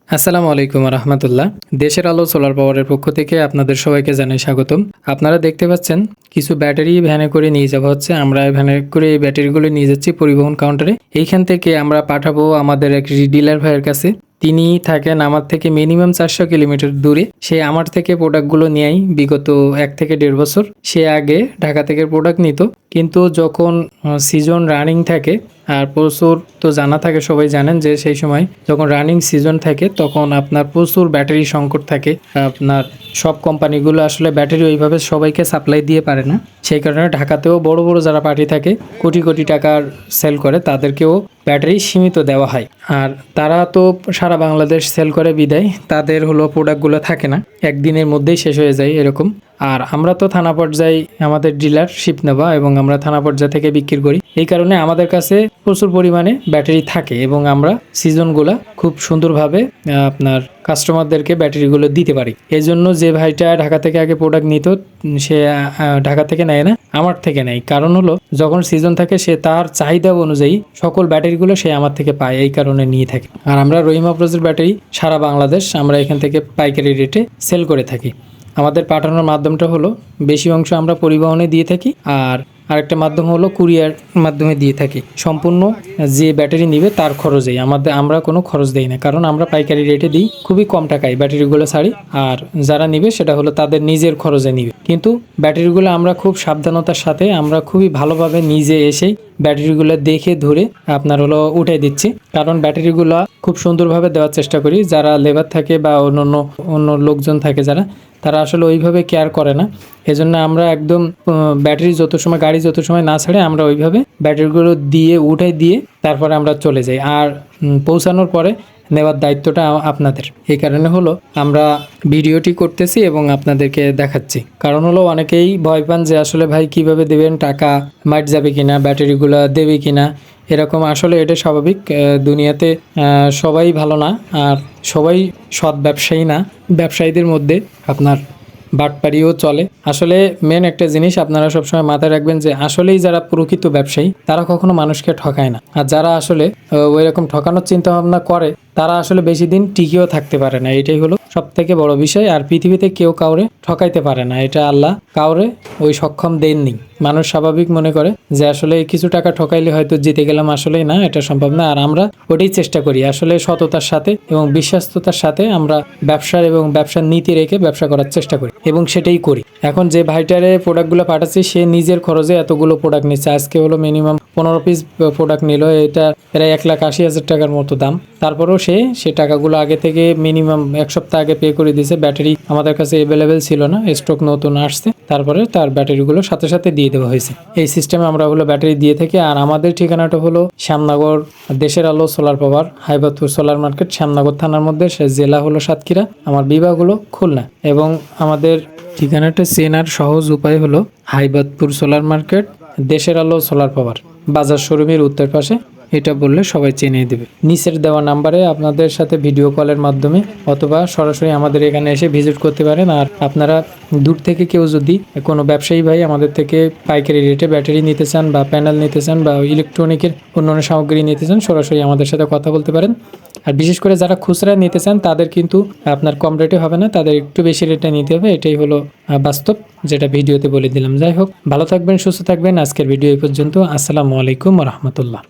আসসালামু আলাইকুম রহমতুল্লাহ। দেশের আলো সোলার পাওয়ারের পক্ষ থেকে আপনাদের সবাইকে জানাই স্বাগতম। আপনারা দেখতে পাচ্ছেন কিছু ব্যাটারি ভ্যানে করে নিয়ে যাওয়া হচ্ছে। আমরা ভ্যানে করে এই ব্যাটারিগুলো নিয়ে যাচ্ছি পরিবহন কাউন্টারে। এইখান থেকে আমরা পাঠাবো আমাদের এক ডিলার ভাইয়ের কাছে। তিনি থাকেন আমার থেকে মিনিমাম 400 কিলোমিটার দূরে। সে আমার থেকে প্রোডাক্টগুলো নেয় বিগত 1 থেকে 1.5 বছর। সে আগে ঢাকা থেকে প্রোডাক্ট নিত, কিন্তু যখন সিজন রানিং থাকে আর প্রচুর তো জানা থাকে, সবাই জানেন যে সেই সময় যখন রানিং সিজন থাকে তখন আপনার প্রচুর ব্যাটারি সংকট থাকে। আপনার সব কোম্পানিগুলো আসলে ব্যাটারি ওইভাবে সবাইকে সাপ্লাই দিয়ে পারে না। সেই কারণে ঢাকাতেও বড় বড় যারা পার্টি থাকে কোটি কোটি টাকার সেল করে তাদেরকেও ব্যাটারি সীমিত দেওয়া হয়। আর তারা তো সারা বাংলাদেশ সেল করে বিদায় তাদের হলো প্রোডাক্টগুলো থাকে না, একদিনের মধ্যেই শেষ হয়ে যায় এরকম। আর আমরা তো থানা পর্যায়ে আমাদের ডিলারশিপ নেওয়া এবং আমরা থানা পর্যায়ে থেকে বিক্রি করি। এই কারণে আমাদের কাছে প্রচুর পরিমাণে ব্যাটারি থাকে এবং আমরা সিজনগুলা খুব সুন্দরভাবে আপনার কাস্টমারদেরকে ব্যাটারিগুলো দিতে পারি। এই জন্য যে ভাইটা ঢাকা থেকে আগে প্রোডাক্ট নিত সে ঢাকা থেকে নেয় না, আমার থেকে নেয়। কারণ হলো যখন সিজন থাকে সে তার চাহিদা অনুযায়ী সকল ব্যাটারিগুলো সে আমার থেকে পায়, এই কারণে নিয়ে থাকে। আর আমরা রহিম আফরোজের ব্যাটারি সারা বাংলাদেশ আমরা এখান থেকে পাইকারি রেটে সেল করে থাকি। আমাদের পাঠানোর মাধ্যমটা হলো বেশি অংশ আমরা পরিবহনে দিয়ে থাকি, আর আরেকটা মাধ্যম হলো কুরিয়ার মাধ্যমে দিয়ে থাকি। সম্পূর্ণ যে ব্যাটারি নিবে তার খরচেই আমরা কোনো খরচ দেই না, কারণ আমরা পাইকারি রেটে দিই, খুবই কম টাকায় ব্যাটারিগুলো ছাড়ি। আর যারা নিবে সেটা হলো তাদের নিজের খরচে নিবে, কিন্তু ব্যাটারিগুলো আমরা খুব সাবধানতার সাথে আমরা খুবই ভালোভাবে নিজে এসেই ব্যাটারিগুলো দেখে ধরে আপনার হলো উঠে দিচ্ছি। কারণ ব্যাটারিগুলো খুব সুন্দরভাবে দেওয়ার চেষ্টা করি। যারা লেবার থাকে বা অন্য লোকজন থাকে যারা, তারা আসলে ওইভাবে কেয়ার করে না। এজন্য আমরা একদম ব্যাটারি গাড়ি যত সময় না ছাড়ে আমরা ওইভাবে ব্যাটারিগুলো দিয়ে উঠে দিয়ে তারপরে আমরা চলে যাই। আর পৌঁছানোর পরে নেওয়ার দায়িত্বটা আপনাদের। এই কারণে হলো আমরা ভিডিওটি করতেছি এবং আপনাদেরকে দেখাচ্ছি। কারণ হলো অনেকেই ভয় পান যে আসলে ভাই কিভাবে দেবেন, টাকা মাইট যাবে কিনা, ব্যাটারিগুলো দেবে কিনা, এরকম। আসলে এটা স্বাভাবিক, দুনিয়াতে সবাই ভালো না আর সবাই সৎ ব্যবসায়ী না। ব্যবসায়ীদের মধ্যে আপনার বাটপাড়িও চলে। আসলে মেন একটা জিনিস আপনারা সবসময় মাথায় রাখবেন যে আসলেই যারা প্রকৃত ব্যবসায়ী তারা কখনো মানুষকে ঠকায় না। আর যারা আসলে ওই রকম ঠকানোর চিন্তা ভাবনা করে তারা আসলে বেশি দিন টিকেও থাকতে পারে না। এটাই হলো সব থেকে বড় বিষয়। আর পৃথিবীতে কেউ কাউরে ঠকাইতে পারে না, এটা আল্লাহ কাউরে ওই সক্ষম দেননি। মানুষ স্বাভাবিক মনে করে যে আসলে কিছু টাকা ঠকাইলে হয়তো জিতে গেলাম, আসলেই না, এটা সম্ভব না। আর আমরা ওটাই চেষ্টা করি আসলে সততার সাথে এবং বিশ্বাস্ততার সাথে আমরা ব্যবসার নীতি রেখে ব্যবসা করার চেষ্টা করি এবং সেটাই করি। এখন যে ভাইটারে প্রোডাক্টগুলো পাঠাচ্ছি সে নিজের খরচে এতগুলো প্রোডাক্ট নিচ্ছে। আজকে হলো মিনিমাম 15 পিস প্রোডাক্ট নিল, এটা প্রায় 1,80,000 টাকার মতো দাম। তারপরেও সে টাকাগুলো আগে থেকে মিনিমাম 1 সপ্তাহ আগে পে করে দিয়েছে। ব্যাটারি আমাদের কাছে অ্যাভেলেবেল ছিল না, স্টক নতুন আসছে, তারপরে তার ব্যাটারিগুলো সাথে সাথে দিয়ে দেওয়া হয়েছে। এই সিস্টেমে আমরা হলো ব্যাটারি দিয়ে থাকি। আর আমাদের ঠিকানাটা হলো শ্যামনগর, দেশের আলো solar power, Haibadpur solar market, Shyamnagar থানার মধ্যে। জেলা হলো সাতক্ষীরা, আমার বিভাগ হলো খুলনা। এবং আমাদের ঠিকানাটা চেনার সহজ উপায় হলো হাইবাদপুর সোলার মার্কেট, দেশের আলো সোলার পাওয়ার, বাজার শোরুমের উত্তর পাশে। এটা বললে সবাই চিনিয়ে দেবে। নিচের দেওয়া নাম্বারে আপনাদের সাথে ভিডিও কলের মাধ্যমে অথবা সরাসরি আমাদের এখানে এসে ভিজিট করতে পারেন। আর আপনারা দূর থেকে কেউ যদি কোনো ব্যবসায়ী ভাই আমাদের থেকে পাইকারি রেটে ব্যাটারি নিতে চান বা প্যানেল নিতে চান বা ইলেকট্রনিকের অন্যান্য সামগ্রী নিতে চান, সরাসরি আমাদের সাথে কথা বলতে পারেন। আর বিশেষ করে যারা খুচরা নিতে চান তাদের কিন্তু আপনার কম রেটে হবে না, তাদের একটু বেশি রেটে নিতে হবে। এটাই হলো বাস্তব, যেটা ভিডিওতে বলে দিলাম। যাই হোক, ভালো থাকবেন, সুস্থ থাকবেন। আজকের ভিডিও এই পর্যন্ত। আসসালামু আলাইকুম রহমতুল্লাহ।